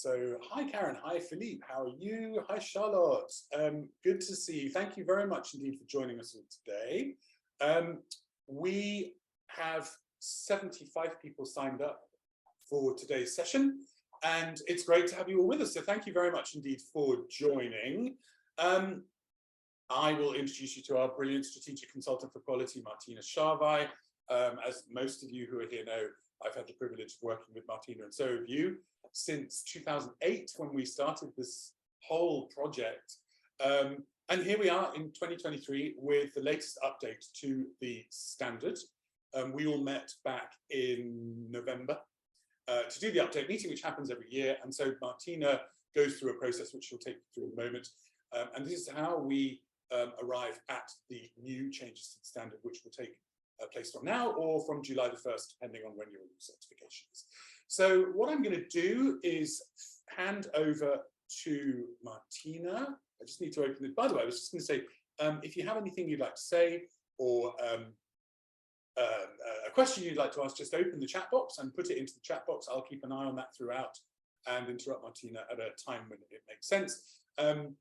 So hi Karen, hi Philippe, how are you? Hi Charlotte, good to see you. Thank you very much indeed for joining us all today. We have 75 people signed up for today's session, and it's great to have you all with us. So thank you very much indeed for joining. I will introduce you to our brilliant strategic consultant for quality, Martina Scharwey. As most of you who are here know, I've had the privilege of working with Martina, and so have you, since 2008 when we started this whole project. And here we are in 2023 with the latest update to the standard. We all met back in November to do the update meeting, which happens every year. And so Martina goes through a process which she'll take you through in a moment. And this is how we arrive at the new changes to the standard, which will take place from now or from July the 1st, depending on when your certification is. So what I'm going to do is hand over to Martina. I just need to open it. By the way, I was just going to say, if you have anything you'd like to say or a question you'd like to ask, just open the chat box and put it into the chat box. I'll keep an eye on that throughout and interrupt Martina at a time when it makes sense. And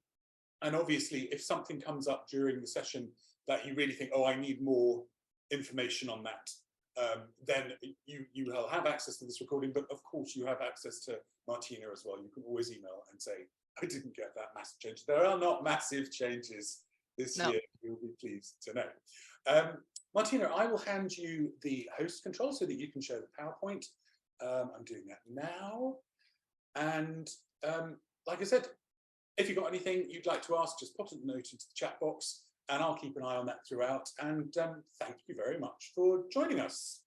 obviously, if something comes up during the session that you really think, oh, I need more information on that, then you will have access to this recording, but of course you have access to Martina as well. You can always email and say, I didn't get that massive change. There are not massive changes this year, you'll be pleased to know. Martina, I will hand you the host control so that you can show the PowerPoint. I'm doing that now. And like I said, if you've got anything you'd like to ask, just pop a note into the chat box and I'll keep an eye on that throughout. And thank you very much for joining us.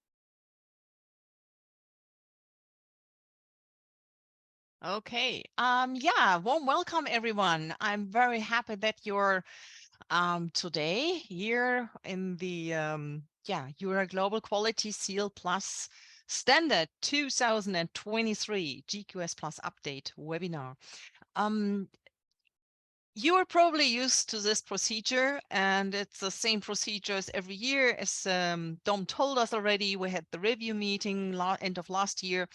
Okay. Yeah, warm welcome, everyone. I'm very happy that you're today here in the EuRA Global Quality Seal Plus Standard 2023 GQS Plus Update webinar. You are probably used to this procedure, and it's the same procedure as every year. As Dom told us already, we had the review meeting end of last year,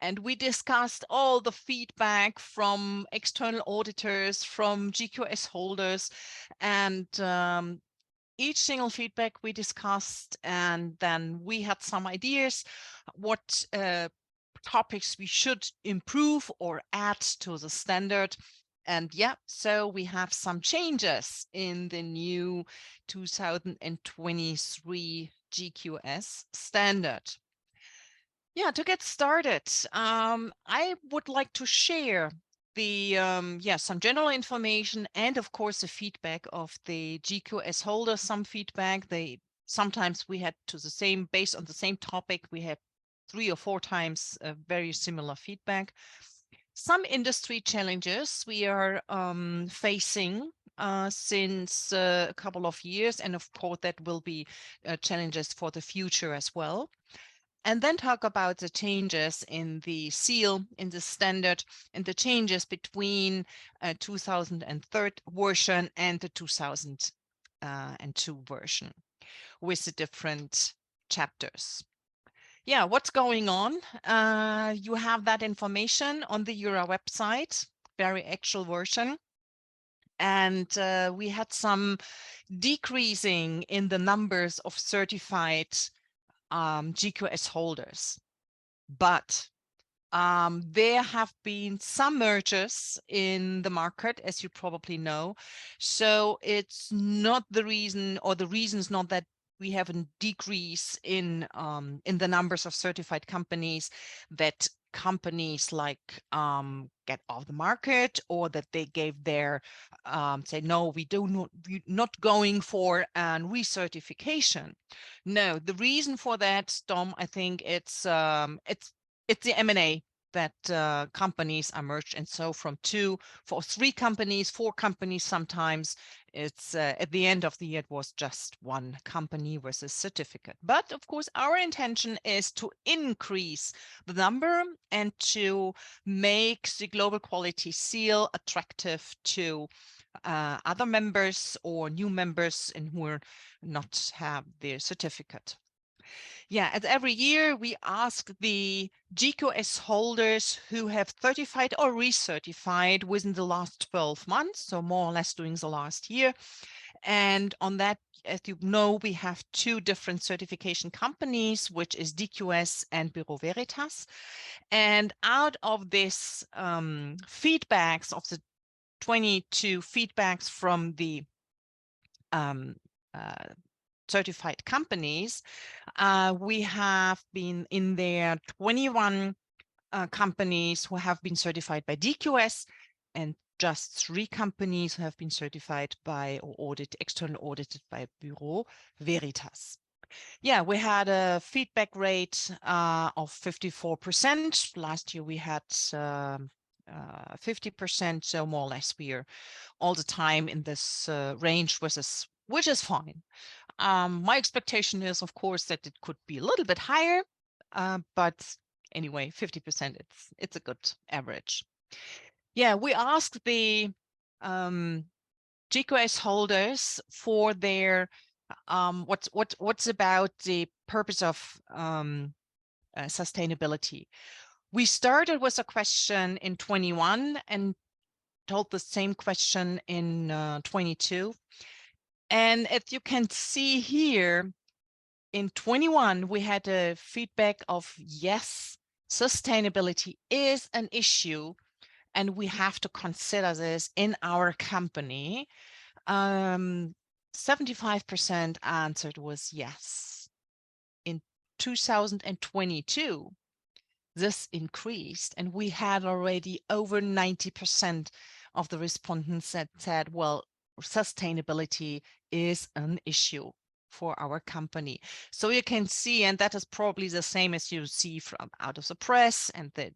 and we discussed all the feedback from external auditors, from GQS holders, and each single feedback we discussed, and then we had some ideas what topics we should improve or add to the standard. And yeah, so we have some changes in the new 2023 GQS standard. Yeah, to get started, I would like to share the some general information and of course the feedback of the GQS holders. Some feedback sometimes we had to the same, based on the same topic, we had 3 or 4 times very similar feedback. Some industry challenges we are facing since a couple of years, and of course that will be challenges for the future as well. And then talk about the changes in the seal, in the standard, and the changes between 2003 version and the 2002 version with the different chapters. Yeah, what's going on? You have that information on the EuRA website, very actual version. And we had some decreasing in the numbers of certified GQS holders. But there have been some mergers in the market, as you probably know. So it's not the reason, or the reason is not that we have a decrease in the numbers of certified companies, that companies like get off the market, or that they gave their say no, we're not going for an recertification. No, the reason for that, Dom, I think it's the M&A that companies are merged, and so from 2 for 3 companies, 4 companies sometimes, it's at the end of the year it was just 1 company versus certificate. But of course our intention is to increase the number and to make the global quality seal attractive to other members or new members and who are not have their certificate. Yeah, as every year we ask the GQS holders who have certified or recertified within the last 12 months, so more or less during the last year. And on that, as you know, we have two different certification companies, which is DQS and Bureau Veritas. And out of this feedbacks of the 22 feedbacks from the certified companies, we have been in there 21 companies who have been certified by DQS and just 3 companies who have been certified by or external audited by Bureau Veritas. Yeah, we had a feedback rate of 54%. Last year we had 50%, so more or less we are all the time in this range, which is fine. My expectation is, of course, that it could be a little bit higher, but anyway, 50%, it's a good average. Yeah, we asked the GQS holders for their what's about the purpose of sustainability. We started with a question in 21 and told the same question in 22. And as you can see here, in 21, we had a feedback of yes, sustainability is an issue, and we have to consider this in our company. 75% answered was yes. In 2022, this increased, and we had already over 90% of the respondents that said, well, sustainability is an issue for our company. So you can see, and that is probably the same as you see from out of the press and the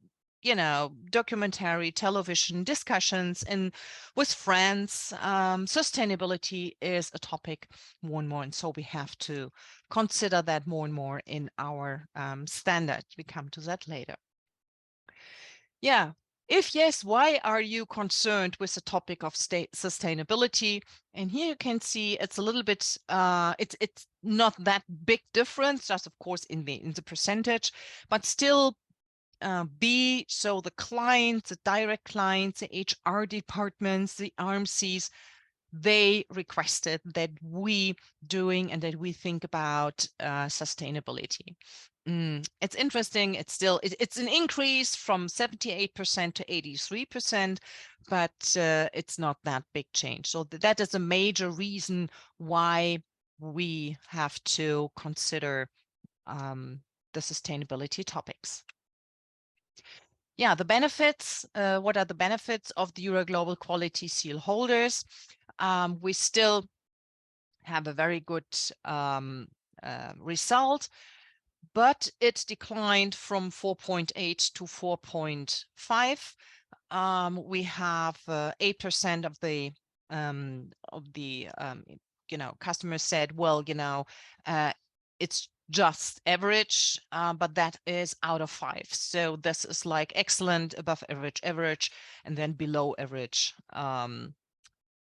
documentary television discussions and with friends. Sustainability is a topic more and more, and so we have to consider that more and more in our standard. We come to that later. Yeah. If yes, why are you concerned with the topic of sustainability? And here you can see it's a little bit, it's not that big difference, just of course in the percentage, but still so the clients, the direct clients, the HR departments, the RMCs, they requested that we think about sustainability. It's interesting. It's an increase from 78% to 83%, but it's not that big change. So that is a major reason why we have to consider the sustainability topics. Yeah, the benefits. What are the benefits of the EuRA Global Quality Seal holders? We still have a very good result, but it declined from 4.8 to 4.5. We have 8% of the customers said, well, it's just average, but that is out of 5. So this is like excellent, above average, and then below average. And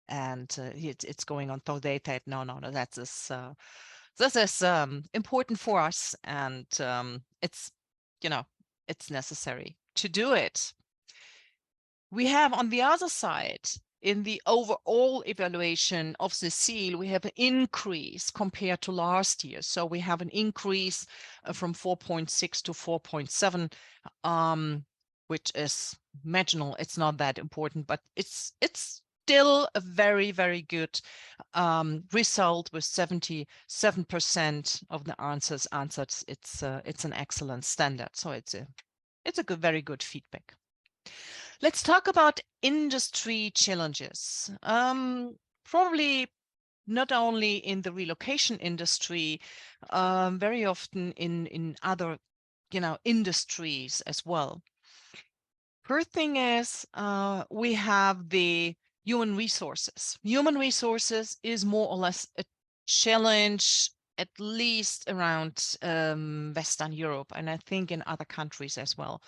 it's going on. So they said, no, this is important for us, and it's necessary to do it. We have on the other side, in the overall evaluation of the seal, we have an increase compared to last year. So we have an increase from 4.6 to 4.7, which is marginal. It's not that important, but it's still a very, very good result with 77% of the answers answered. It's an excellent standard. So it's a good, very good feedback. Let's talk about industry challenges. Probably not only in the relocation industry, very often in other, industries as well. First thing is we have the human resources. Human resources is more or less a challenge, at least around Western Europe, and I think in other countries as well.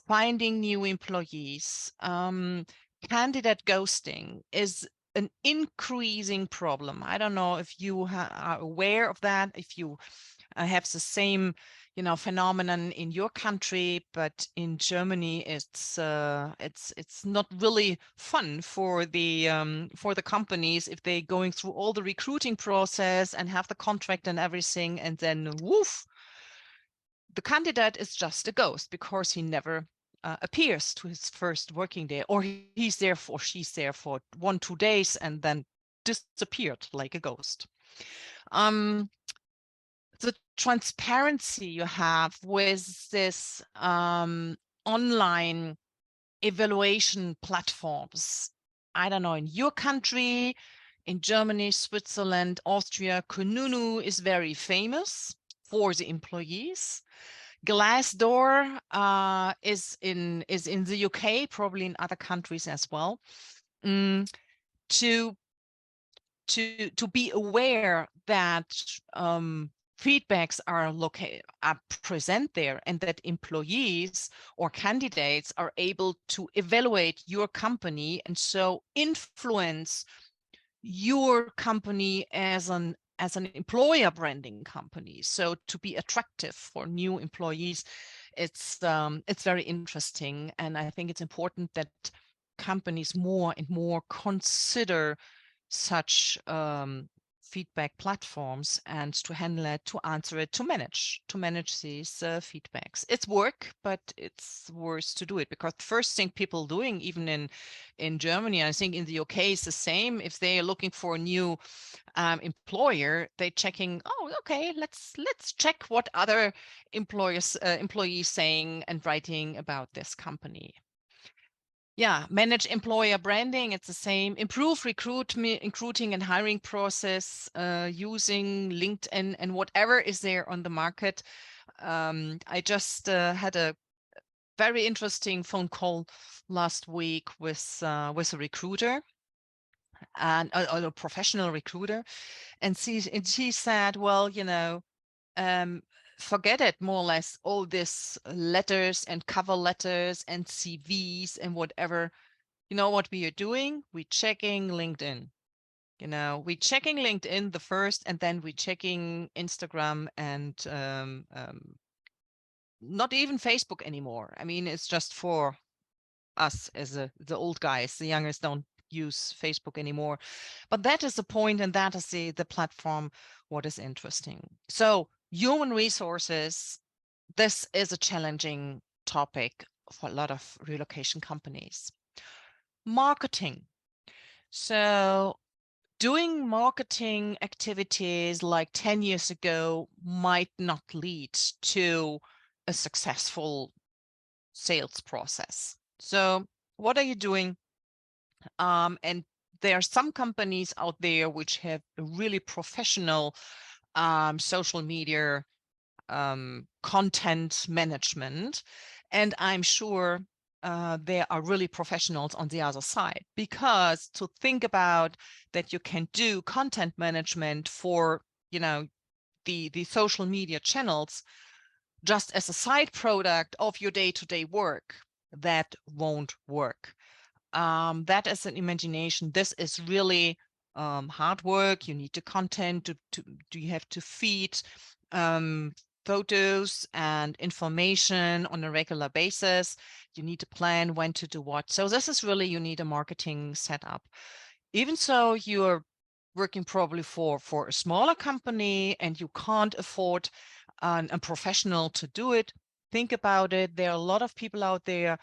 Finding new employees, candidate ghosting is an increasing problem. I don't know if you are aware of that, if you have the same, phenomenon in your country, but in Germany, it's not really fun for the companies if they're going through all the recruiting process and have the contract and everything, and then woof, the candidate is just a ghost because he never appears to his first working day, or she's there for 1-2 days and then disappeared like a ghost. The transparency you have with this online evaluation platforms, I don't know, in your country, in Germany, Switzerland, Austria, Kununu is very famous for the employees. Glassdoor is in the UK, probably in other countries as well. To be aware that feedbacks are present there, and that employees or candidates are able to evaluate your company and so influence your company as an employer branding company. So to be attractive for new employees, it's very interesting, and I think it's important that companies more and more consider such feedback platforms and to handle it, to answer it, to manage these feedbacks. It's work, but it's worth to do it, because the first thing people doing, even in Germany, I think in the UK is the same. If they are looking for a new employer, they're checking, oh, okay, let's check what other employees saying and writing about this company. Yeah, manage employer branding. It's the same. Improve recruiting and hiring process using LinkedIn and whatever is there on the market. I just had a very interesting phone call last week with a recruiter, and a professional recruiter, and she said, well, forget it, more or less, all this letters and cover letters and CVs and whatever. You know what we are doing? We're checking LinkedIn. We're checking LinkedIn the first, and then we're checking Instagram and not even Facebook anymore. I mean, it's just for us as the old guys. The youngers don't use Facebook anymore. But that is the point, and that is the platform, what is interesting. So human resources, this is a challenging topic for a lot of relocation companies. Marketing. So doing marketing activities like 10 years ago might not lead to a successful sales process. So what are you doing? And there are some companies out there which have a really professional social media content management. And I'm sure there are really professionals on the other side, because to think about that you can do content management for, the social media channels just as a side product of your day-to-day work, that won't work. That is an imagination. This is really hard work. You need the content you have to feed photos and information on a regular basis. You need to plan when to do what. So this is really, you need a marketing setup. Even so, you're working probably for a smaller company and you can't afford a professional to do it. Think about it. There are a lot of people out there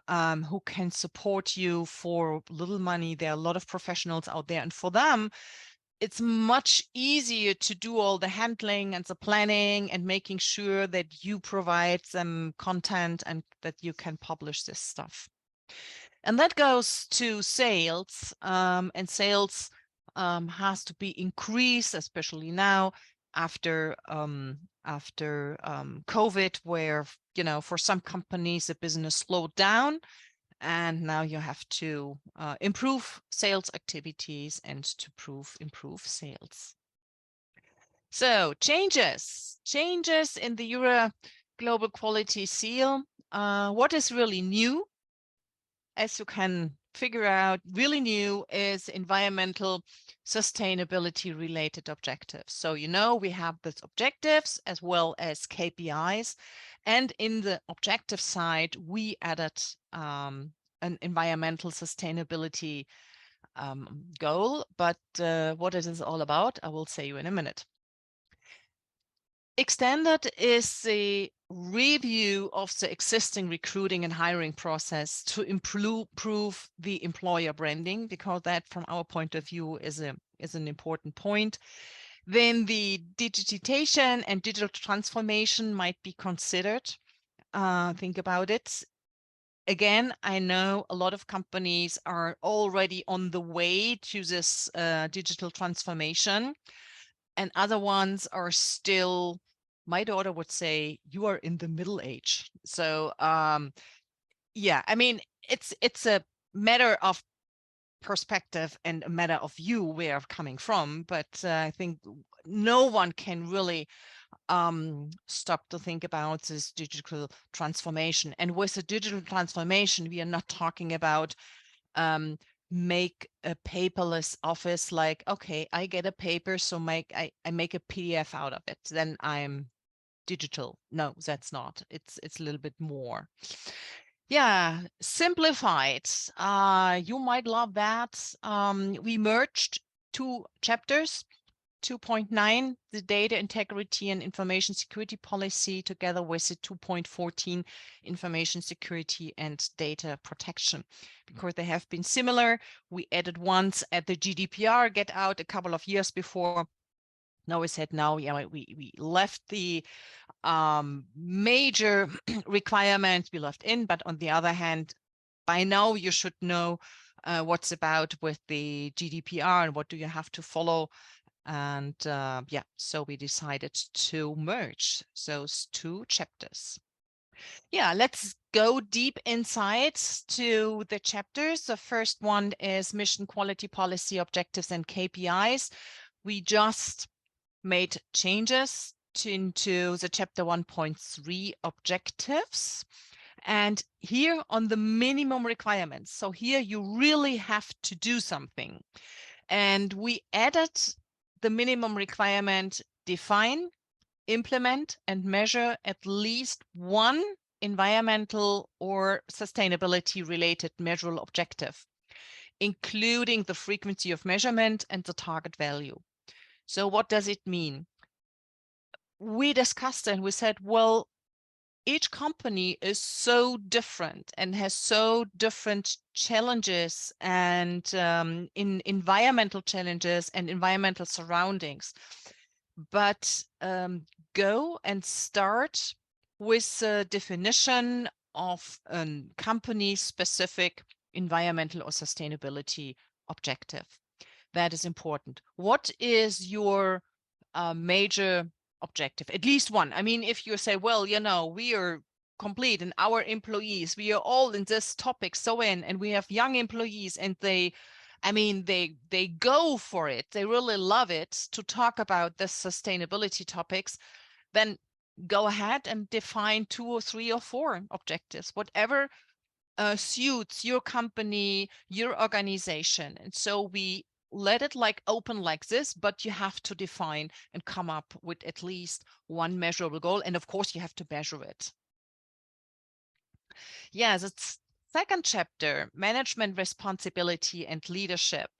who can support you for little money. There are a lot of professionals out there, and for them, it's much easier to do all the handling and the planning and making sure that you provide them content and that you can publish this stuff. And that goes to sales, and sales has to be increased, especially now after COVID, where, for some companies, the business slowed down. And now you have to improve sales activities and to improve sales. So changes in the EuRA Global Quality Seal. What is really new? As you can figure out really new is environmental sustainability related objectives. So, you know, we have these objectives as well as KPIs. And in the objective side, we added an environmental sustainability goal. But what it is all about, I will say you in a minute. Extended is the review of the existing recruiting and hiring process to improve the employer branding, because that, from our point of view, is an important point. Then the digitization and digital transformation might be considered. Think about it. Again, I know a lot of companies are already on the way to this digital transformation, and other ones are still, my daughter would say, you are in the middle age. So yeah, I mean, it's a matter of perspective and a matter of view where I'm coming from, but I think no one can really stop to think about this digital transformation. And with the digital transformation, we are not talking about make a paperless office, like, okay, I get a paper, so I make a PDF out of it, then I'm digital. No, that's not. It's a little bit more. Yeah, simplified. You might love that. We merged 2 chapters. 2.9, the data integrity and information security policy, together with the 2.14, information security and data protection, because they have been similar. We added once at the GDPR get out a couple of years before. Now we said, now, yeah, we left the major requirements we left in, but on the other hand, by now you should know what's about with the GDPR and what do you have to follow. And yeah, so we decided to merge those 2 chapters. Yeah, let's go deep inside to the chapters. The first one is mission, quality, policy, objectives, and KPIs. We just made changes into the chapter 1.3 objectives. And here on the minimum requirements. So here you really have to do something. And we added the minimum requirement: define, implement, and measure at least one environmental or sustainability related measurable objective, including the frequency of measurement and the target value. So what does it mean? We discussed and we said, well, each company is so different and has so different challenges and in environmental challenges and environmental surroundings. But go and start with a definition of a company-specific environmental or sustainability objective. That is important. What is your major objective? At least one. I mean, if you say, well, you know, we are complete and our employees, we are all in this topic so in, and we have young employees and they go for it, they really love it to talk about the sustainability topics, then go ahead and define 2 or 3 or 4 objectives, whatever suits your company, your organization. And so we let it like open like this, but you have to define and come up with at least one measurable goal. And of course you have to measure it. Yeah, the second chapter, management responsibility and leadership.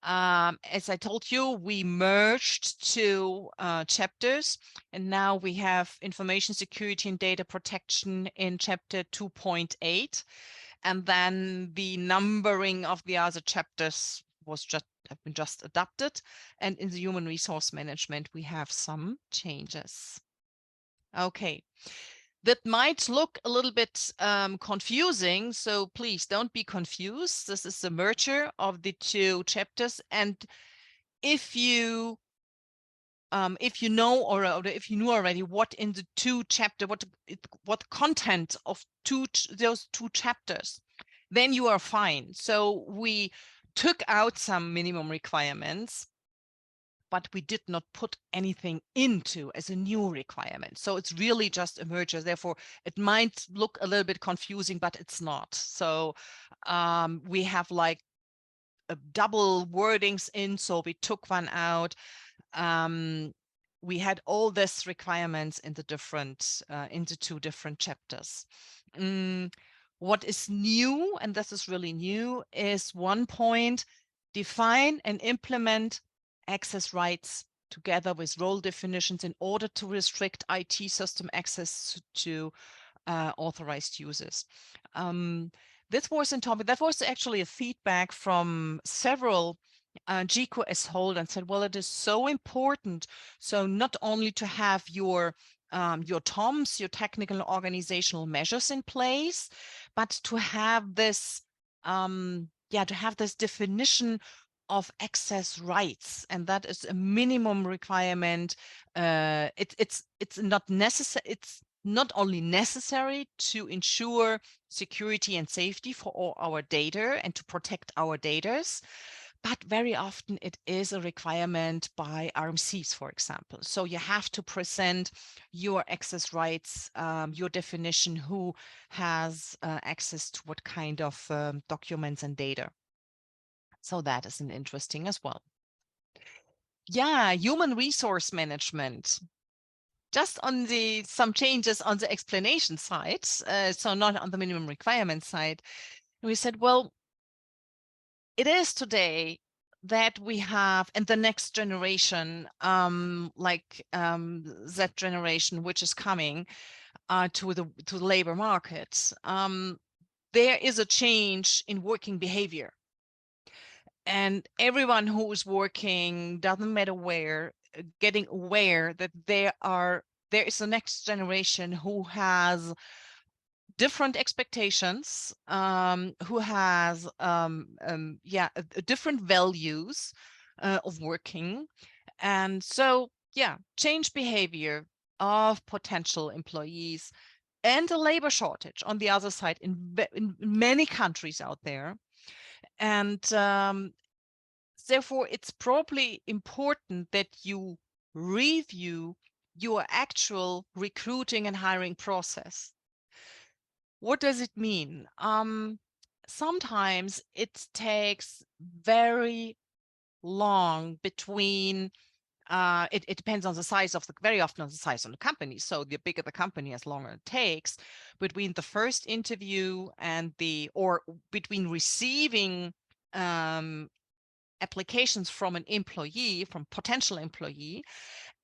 As I told you, we merged 2 chapters, and now we have information security and data protection in chapter 2.8. And then the numbering of the other chapters have been just adapted. And in the human resource management, we have some changes. Okay. That might look a little bit confusing, so please don't be confused. This is the merger of the 2 chapters, and if you know, or if you knew already what in the 2 chapter, what content of those 2 chapters, then you are fine. So we took out some minimum requirements but we did not put anything into as a new requirement. So it's really just a merger. Therefore, it might look a little bit confusing, but it's not. So we have like double wordings in, so we took one out. We had all these requirements in the different into 2 different chapters. What is new, and this is really new, is 1 point: define and implement access rights together with role definitions in order to restrict IT system access to authorized users. This was in topic. That was actually a feedback from several GQS holders, said, well, it is so important. So not only to have your TOMs, your technical and organizational measures in place, but to have this, to have this definition of access rights, and that is a minimum requirement. It's not necessary. It's not only necessary to ensure security and safety for all our data and to protect our data, but very often it is a requirement by RMCs, for example. So you have to present your access rights, your definition, who has access to what kind of documents and data. So that is an interesting as well. Yeah, human resource management. Just on some changes on the explanation side, so not on the minimum requirement side, we said, well, it is today that we have in the next generation, that generation which is coming to the labor market, there is a change in working behavior. And everyone who is working, doesn't matter where, getting aware that there is a next generation who has different expectations, who has different values of working. And so change behavior of potential employees, and a labor shortage on the other side in many countries out there. And therefore, it's probably important that you review your actual recruiting and hiring process. What does it mean? Sometimes it takes very long between, it depends on the size of very often on the size of the company. So the bigger the company, as longer it takes between the first interview and or between receiving applications from an employee, from potential employee,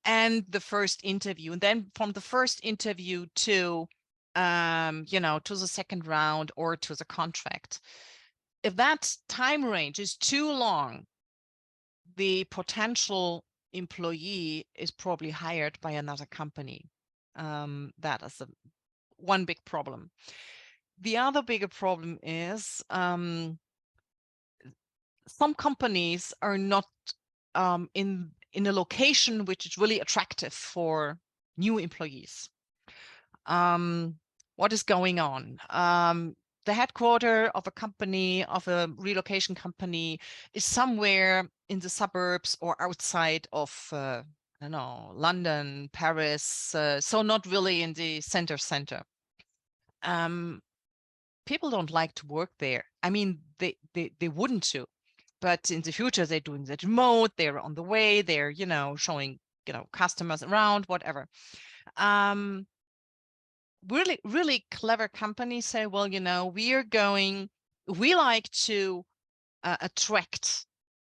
and the first interview. And then from the first interview to, to the second round or to the contract. If that time range is too long, the potential employee is probably hired by another company. That is one big problem. The other bigger problem is some companies are not in a location which is really attractive for new employees. What is going on? The headquarters of a company, of a relocation company, is somewhere in the suburbs or outside of, I don't know, London, Paris, so not really in the center. People don't like to work there. I mean, they wouldn't to, but in the future they're doing that remote, they're on the way, they're, showing, customers around, whatever. Really clever companies say, well, we like to attract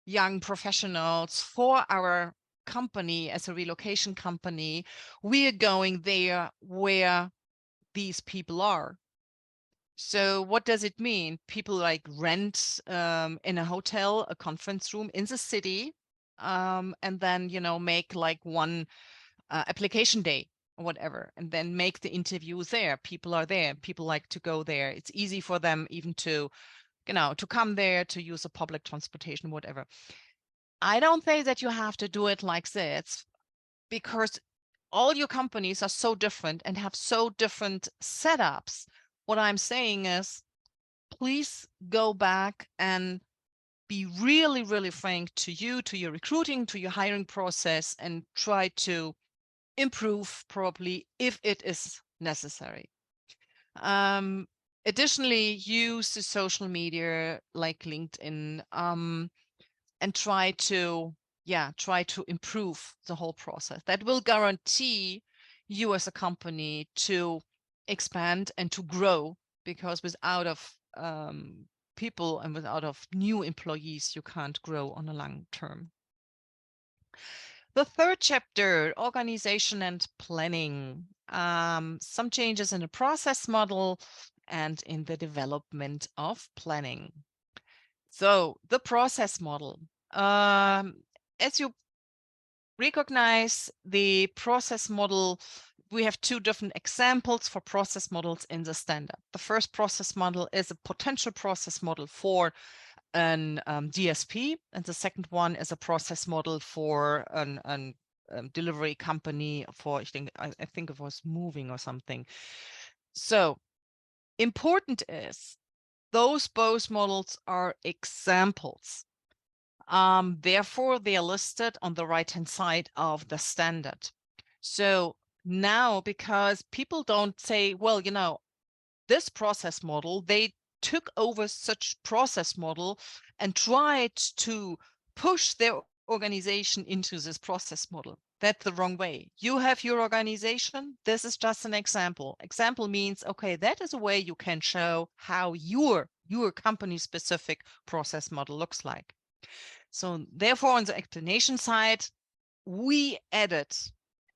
young professionals for our company as a relocation company. We are going there where these people are. So what does it mean? People like rent in a hotel, a conference room in the city, and then, make like one application day or whatever, and then make the interviews there. People are there. People like to go there. It's easy for them even to, to come there, to use a public transportation, whatever. I don't say that you have to do it like this, because all your companies are so different and have so different setups. What I'm saying is, please go back and be really, really frank to you, to your recruiting, to your hiring process, and try to improve probably if it is necessary. Additionally, use the social media like LinkedIn, and try to improve the whole process. That will guarantee you as a company to expand and to grow, because without of people and without of new employees, you can't grow on a long term. The third chapter, organization and planning. Some changes in the process model and in the development of planning. So the process model. As you recognize, the process model, we have two different examples for process models in the standard. The first process model is a potential process model for an DSP, and the second one is a process model for an delivery company for, I think it was moving or something. So important is those both models are examples. Therefore, they are listed on the right-hand side of the standard. So now, because people don't say, well, this process model, they took over such process model and tried to push their organization into this process model. That's the wrong way. You have your organization. This is just an example. Example means, okay, that is a way you can show how your company specific process model looks like. So therefore, on the explanation side, we added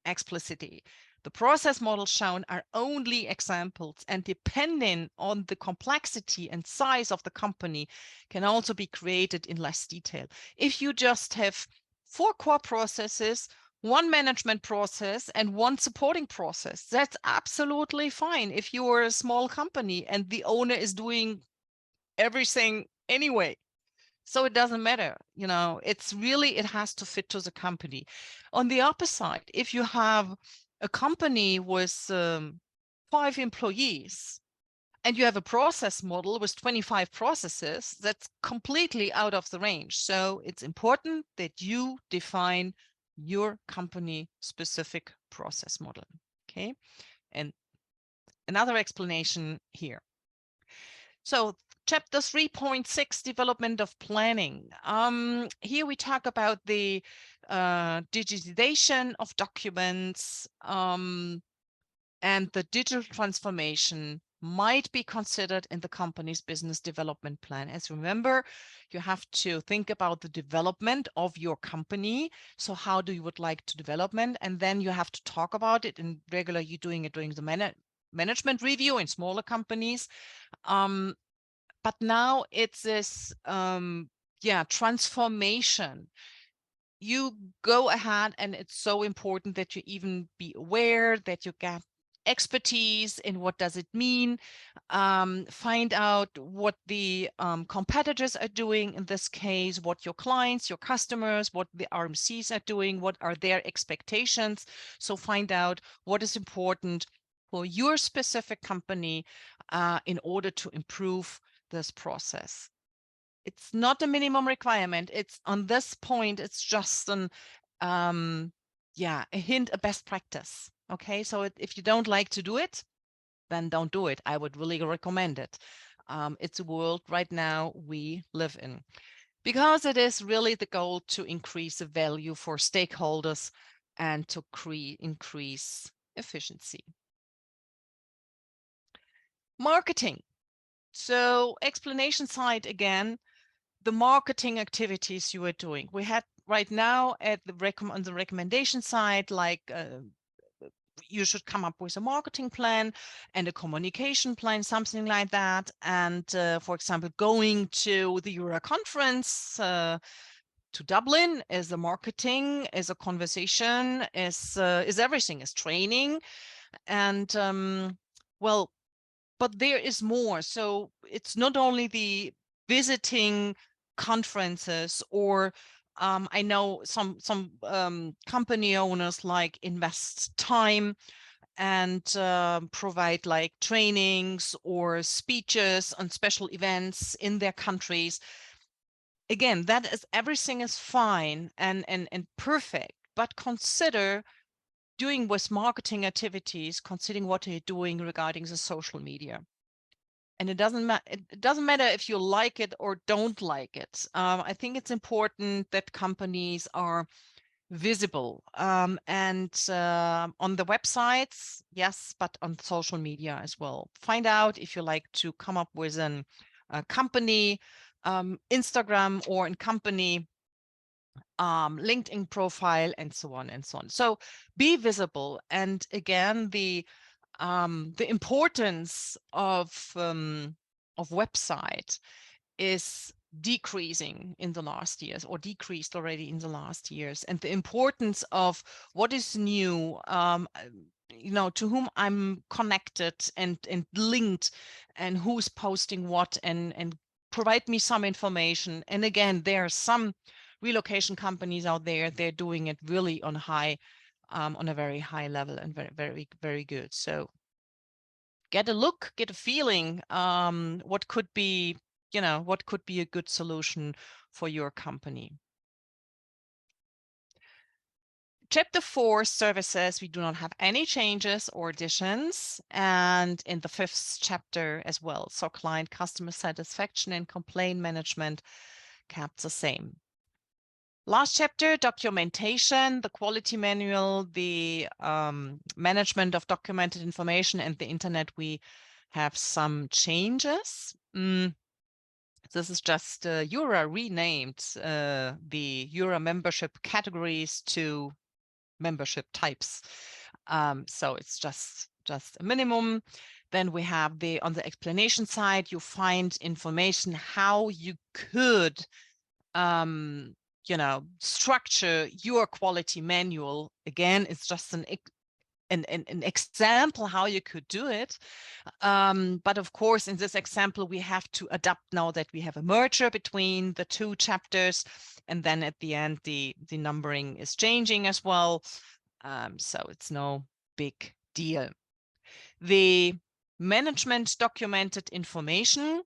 explicitly. The process models shown are only examples, and depending on the complexity and size of the company, can also be created in less detail. If you just have 4 core processes, 1 management process, and 1 supporting process, that's absolutely fine if you are a small company and the owner is doing everything anyway. So it doesn't matter, it's really, it has to fit to the company. On the opposite side, if you have a company with 5 employees and you have a process model with 25 processes, that's completely out of the range. So it's important that you define your company specific process model. Okay. And another explanation here. So chapter 3.6, development of planning. Here we talk about the digitization of documents, and the digital transformation might be considered in the company's business development plan. As you remember, you have to think about the development of your company. So how do you would like to development? And then you have to talk about it in regular, you're doing it during the management review in smaller companies. But now it's this transformation. You go ahead, and it's so important that you even be aware that you get expertise in what does it mean, find out what the competitors are doing in this case, what your clients, your customers, what the RMCs are doing, what are their expectations. So find out what is important for your specific company in order to improve this process. It's not a minimum requirement. It's on this point, it's just a hint, a best practice. Okay, so if you don't like to do it, then don't do it. I would really recommend it. It's a world right now we live in, because it is really the goal to increase the value for stakeholders and to increase efficiency. Marketing. So explanation side again, the marketing activities you are doing. We had right now at the on the recommendation side, like you should come up with a marketing plan and a communication plan, something like that. And for example, going to the EuRA conference to Dublin is a marketing, is a conversation, is everything, is training. And well, but there is more. So it's not only the visiting conferences, or I know some company owners like invest time and provide like trainings or speeches on special events in their countries. again, that is, everything is fine and perfect, but consider doing with marketing activities, considering what you're doing regarding the social media. And it doesn't matter if you like it or don't like it. I think it's important that companies are visible, and on the websites, yes, but on social media as well. Find out if you like to come up with a company Instagram or a company LinkedIn profile, and so on and so on. So be visible. And again, the importance of website is decreasing in the last years, or decreased already in the last years. And the importance of what is new, to whom I'm connected and linked, and who's posting what, and provide me some information. And again, there are some relocation companies out there, they're doing it really on a very high level, and very, very, very good. So get a look, get a feeling, what could be a good solution for your company. Chapter 4, services, we do not have any changes or additions. And in the 5th chapter as well. So client customer satisfaction and complaint management kept the same. Last chapter, documentation, the quality manual, the management of documented information, and the internet, we have some changes. This is just EuRA renamed the EuRA membership categories to membership types. So it's just a minimum. Then we have on the explanation side, you find information how you could structure your quality manual. Again, it's just an example how you could do it. But of course, in this example, we have to adapt now that we have a merger between the 2 chapters. And then at the end, the numbering is changing as well. So it's no big deal. The management documented information,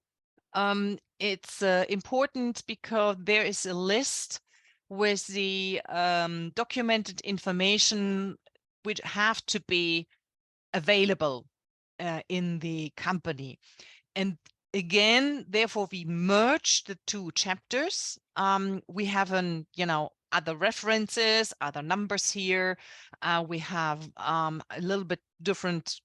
it's important because there is a list with the documented information which have to be available in the company. And again, therefore, we merge the 2 chapters. We have other references, other numbers here. We have a little bit different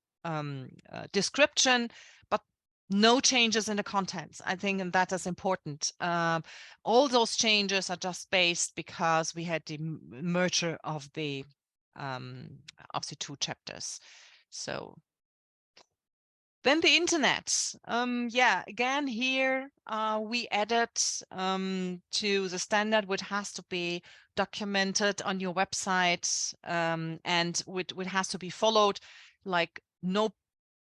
description, but no changes in the contents. I think, and that is important. All those changes are just based because we had the merger of the 2 chapters. So then the internet. Again, here we added to the standard which has to be documented on your website, and which has to be followed, like no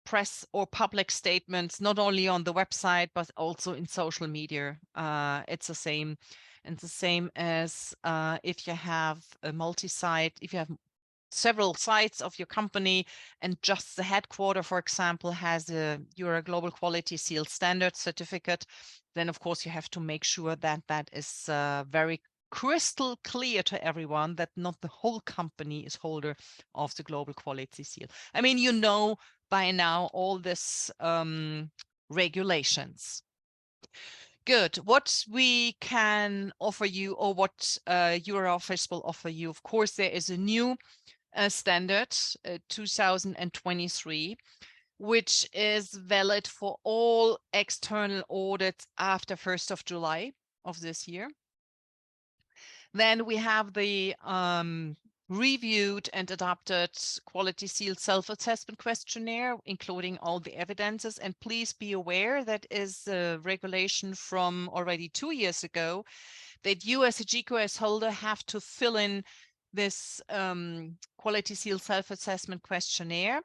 press or public statements, not only on the website, but also in social media. It's the same. And the same as if you have a multi-site, if you have several sites of your company, and just the headquarter, for example, has a EuRA Global Quality Seal standard certificate, then of course you have to make sure that that is very crystal clear to everyone, that not the whole company is holder of the Global Quality Seal. I mean, by now all this regulations. Good. What we can offer you, or what your office will offer you, of course, there is a new standard 2023, which is valid for all external audits after 1st of July of this year. Then we have the reviewed and adapted Quality Seal self-assessment questionnaire, including all the evidences. And please be aware that is a regulation from already 2 years ago, that you as a GQS holder have to fill in this Quality Seal self-assessment questionnaire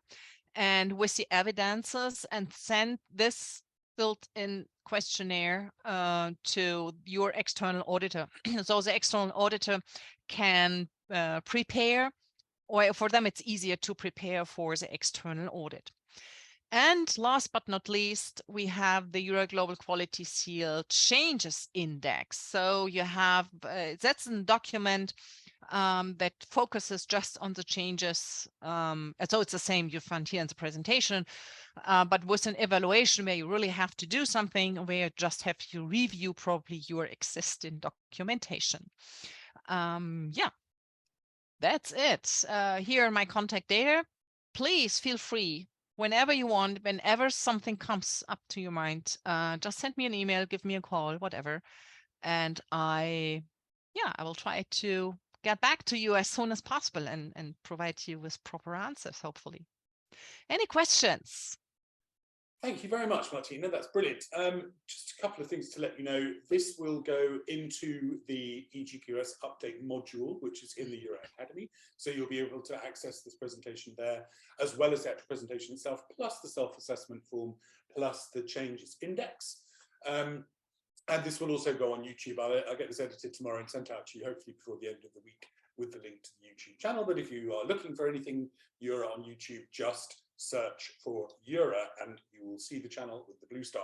and with the evidences, and send this filled-in questionnaire to your external auditor. So the external auditor can prepare, or for them it's easier to prepare for the external audit. And last but not least, we have the EuRA Global Quality Seal Changes Index. So you have, that's a document that focuses just on the changes. And so it's the same you find here in the presentation, but with an evaluation where you really have to do something, where you just have to review probably your existing documentation. Yeah, that's it. Here are my contact data. Please feel free whenever you want, whenever something comes up to your mind, just send me an email, give me a call, whatever. And I will try to get back to you as soon as possible and provide you with proper answers, hopefully. Any questions? Thank you very much, Martina. That's brilliant. Just a couple of things to let you know. This will go into the EGQS update module, which is in the EuRA Academy. So you'll be able to access this presentation there, as well as the actual presentation itself, plus the self-assessment form, plus the changes index. And this will also go on YouTube. I'll get this edited tomorrow and sent out to you, hopefully before the end of the week, with the link to the YouTube channel. But if you are looking for anything EuRA on YouTube, just search for EuRA and you will see the channel with the blue star.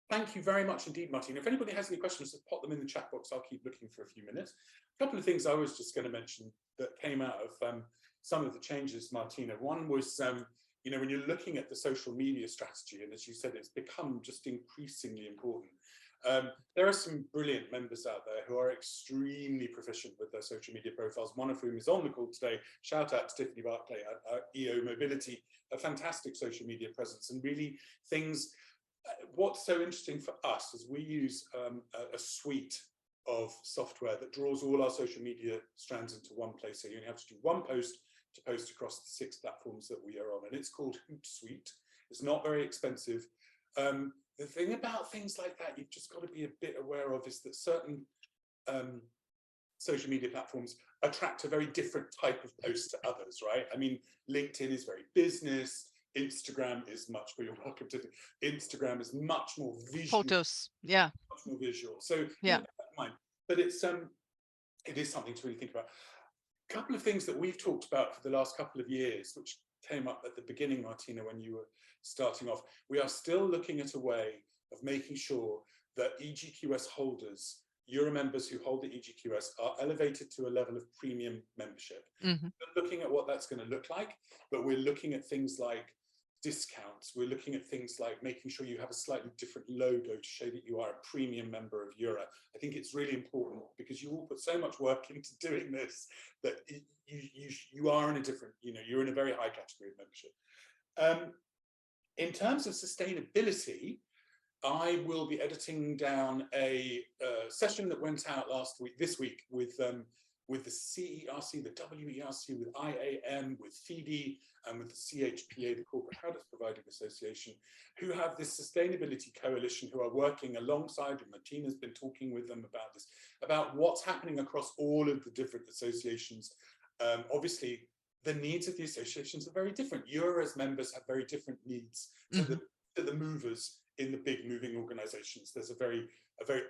Thank you very much indeed, Martina. If anybody has any questions, just pop them in the chat box. I'll keep looking for a few minutes. A couple of things I was just going to mention that came out of some of the changes, Martina. One was, you know, when you're looking at the social media strategy, and as you said, it's become just increasingly important. There are some brilliant members out there who are extremely proficient with their social media profiles, one of whom is on the call today. Shout out to Tiffany Barclay at EO Mobility, a fantastic social media presence, and really things. What's so interesting for us is we use a suite of software that draws all our social media strands into one place. So you only have to do one post to post across the 6 platforms that we are on, and it's called Hootsuite. It's not very expensive. The thing about things like that you've just got to be a bit aware of is that certain social media platforms attract a very different type of post to others, right? I mean, LinkedIn is very business. Instagram is much, but you're welcome to. Instagram is much more visual. Photos, yeah. Much more visual. So yeah, keep that in mind. But it is something to really think about. A couple of things that we've talked about for the last couple of years, which came up at the beginning, Martina, when you were starting off. We are still looking at a way of making sure that EGQS holders, EuRA members who hold the EGQS, are elevated to a level of premium membership. Mm-hmm. We're looking at what that's going to look like, but we're looking at things like discounts. We're looking at things like making sure you have a slightly different logo to show that you are a premium member of EuRA. I think it's really important because you all put so much work into doing this that you are in a different, you know, you're in a very high category of membership. In terms of sustainability, I will be editing down a session that went out this week with the CERC, the WERC, with IAM, with FIDI, and with the CHPA, the Corporate Habitats Providing Association, who have this sustainability coalition who are working alongside, and Martina's been talking with them about this, about what's happening across all of the different associations. Obviously, the needs of the associations are very different. EuRA's members have very different needs to the movers in the big moving organizations. There's a very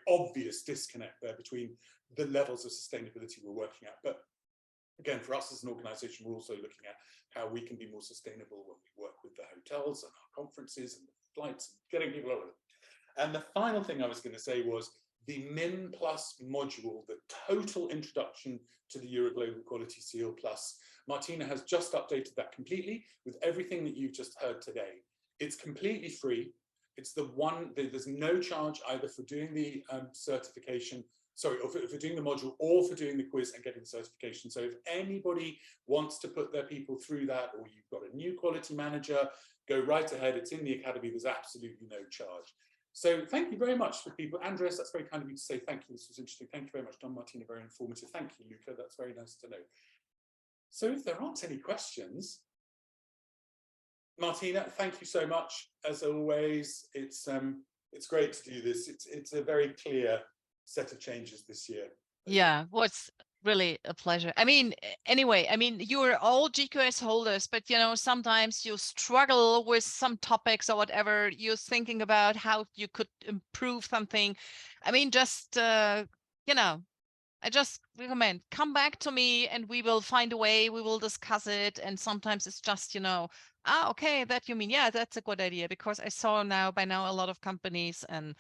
obvious disconnect there between the levels of sustainability we're working at. But again, for us as an organization, we're also looking at how we can be more sustainable when we work with the hotels and our conferences and the flights and getting people over it. And the final thing I was going to say was the MIN Plus module, the total introduction to the EuRA Global Quality Seal Plus. Martina has just updated that completely with everything that you've just heard today. It's completely free. It's the one, there's no charge either for doing the certification, or for doing the module, or for doing the quiz and getting the certification. So if anybody wants to put their people through that, or you've got a new quality manager, go right ahead. It's in the Academy. There's absolutely no charge. So thank you very much for people. Andreas, that's very kind of you to say thank you. This was interesting. Thank you very much, Don, Martina, very informative. Thank you, Luca. That's very nice to know. So if there aren't any questions, Martina, thank you so much. As always, it's great to do this. It's a very clear set of changes this year. Yeah, well, it's really a pleasure. I mean, anyway, I mean, you're all GQS holders, but you know, sometimes you struggle with some topics or whatever. You're thinking about how you could improve something. I mean, just you know, I just recommend, come back to me and we will find a way, we will discuss it. And sometimes it's just, okay, that you mean, yeah, that's a good idea, because I saw by now a lot of companies, and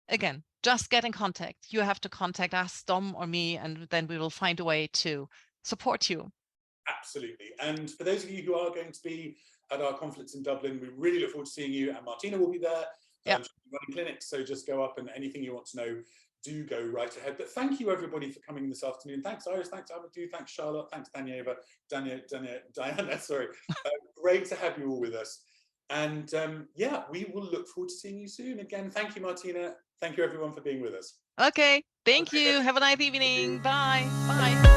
again, just get in contact. You have to contact us, Dom or me, and then we will find a way to support you. Absolutely. And for those of you who are going to be at our conference in Dublin, we really look forward to seeing you, and Martina will be there. Yeah. Running clinics, so just go up, and anything you want to know, do go right ahead. But thank you everybody for coming this afternoon. Thanks Iris, thanks Amadou, thanks Charlotte, thanks Diana, sorry. Great to have you all with us. And yeah, we will look forward to seeing you soon. Again, thank you Martina. Thank you everyone for being with us. Okay, thank you. Have a nice evening. Bye. Bye.